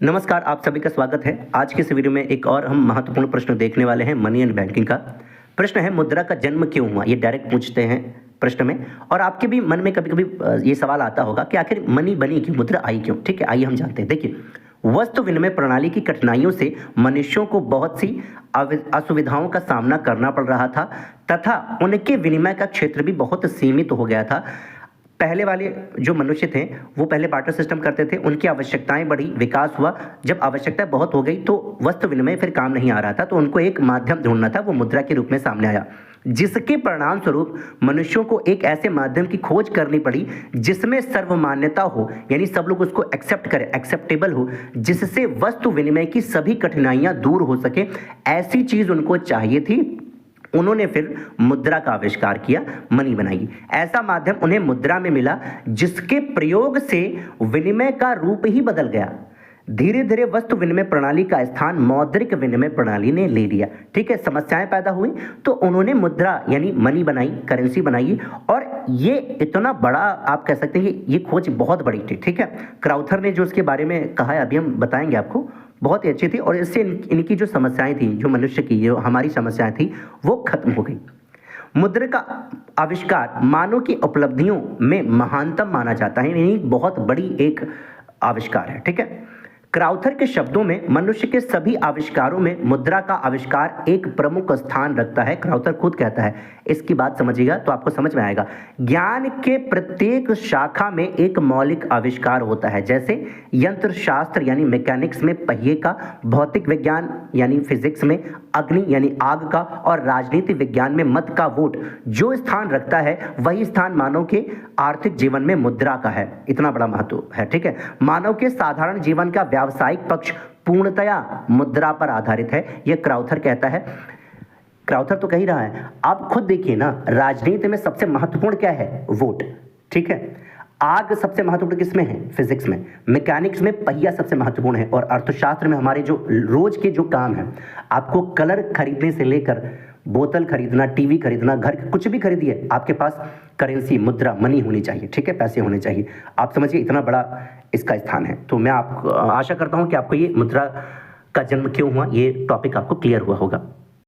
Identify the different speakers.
Speaker 1: नमस्कार, आप सभी का स्वागत है। आज के इस वीडियो में एक और हम महत्वपूर्ण प्रश्न देखने वाले हैं मनी एंड बैंकिंग का। प्रश्न है मुद्रा का जन्म क्यों हुआ? ये डायरेक्ट पूछते हैं प्रश्न में। और आपके भी मन में कभी-कभी ये सवाल आता होगा कि आखिर मनी बनी क्यों, मुद्रा आई क्यों? ठीक है, आइए हम जानते हैं। देखिए, वस्तु विनिमय प्रणाली की कठिनाइयों से मनुष्यों को बहुत सी असुविधाओं का सामना करना पड़ रहा था तथा उनके विनिमय का क्षेत्र भी बहुत सीमित हो गया था। पहले वाले जो मनुष्य थे वो पहले बार्टर सिस्टम करते थे, उनकी आवश्यकताएं बढ़ी, विकास हुआ। जब आवश्यकता बहुत हो गई तो वस्तु विनिमय फिर काम नहीं आ रहा था, तो उनको एक माध्यम ढूंढना था, वो मुद्रा के रूप में सामने आया, जिसके परिणाम स्वरूप मनुष्यों को एक ऐसे माध्यम की खोज करनी पड़ी जिसमें सर्वमान्यता हो, यानी सब लोग उसको एक्सेप्ट करें, एक्सेप्टेबल हो, जिससे वस्तु विनिमय की सभी कठिनाइयां दूर हो सके। ऐसी चीज उनको चाहिए थी। उन्होंने फिर मुद्रा का आविष्कार किया, मनी बनाई। ऐसा माध्यम उन्हें मुद्रा में मिला जिसके प्रयोग से विनिमय का रूप ही बदल गया। धीरे धीरे वस्तु विनिमय प्रणाली का स्थान मौद्रिक विनिमय प्रणाली ने ले लिया। ठीक है, समस्याएं पैदा हुई तो उन्होंने मुद्रा यानी मनी बनाई, करेंसी बनाई। और ये इतना बड़ा, आप कह सकते हैं ये खोज बहुत बड़ी थी। ठीक है, क्राउथर ने जो इसके बारे में कहा है अभी हम बताएंगे आपको, बहुत ही अच्छी थी। और इससे इनकी जो समस्याएं थी, जो मनुष्य की जो हमारी समस्याएं थी, वो खत्म हो गई। मुद्रा का आविष्कार मानव की उपलब्धियों में महानतम माना जाता है, यानी बहुत बड़ी एक आविष्कार है। ठीक है, क्राउथर के शब्दों में मनुष्य के सभी आविष्कारों में मुद्रा का आविष्कार एक प्रमुख स्थान रखता है। क्राउथर खुद कहता है, इसकी बात समझिएगा तो आपको समझ में आएगा। ज्ञान के प्रत्येक शाखा में एक मौलिक आविष्कार होता है, जैसे यंत्र शास्त्र यानी मैकेनिक्स में पहिए का, भौतिक विज्ञान यानी फिजिक्स में अग्नि यानी आग का, और राजनीति विज्ञान में मत का वोट जो स्थान रखता है वही स्थान मानव के आर्थिक जीवन में मुद्रा का है। इतना बड़ा महत्व है। ठीक है, मानव के साधारण जीवन का व्यावसायिक पक्ष पूर्णतया मुद्रा पर आधारित है, यह क्राउथर कहता है। क्राउथर तो कह ही रहा है। आप खुद देखिए ना, राजनीति में सबसे महत्वपूर्ण क्या है? वोट। ठीक है, आग सबसे महत्वपूर्ण किसमें है? फिजिक्स में। मैकेनिक्स में पहिया सबसे महत्वपूर्ण है। और अर्थशास्त्र में हमारे जो रोज के जो काम है, आपको कलर खरीदने से लेकर बोतल खरीदना, टीवी खरीदना, घर कुछ भी खरीदिए, आपके पास करेंसी, मुद्रा, मनी होनी चाहिए। ठीक है, पैसे होने चाहिए। आप समझिए इतना बड़ा इसका स्थान है। तो मैं आशा करता हूं कि आपको ये मुद्रा का जन्म क्यों हुआ, ये टॉपिक आपको क्लियर हुआ होगा।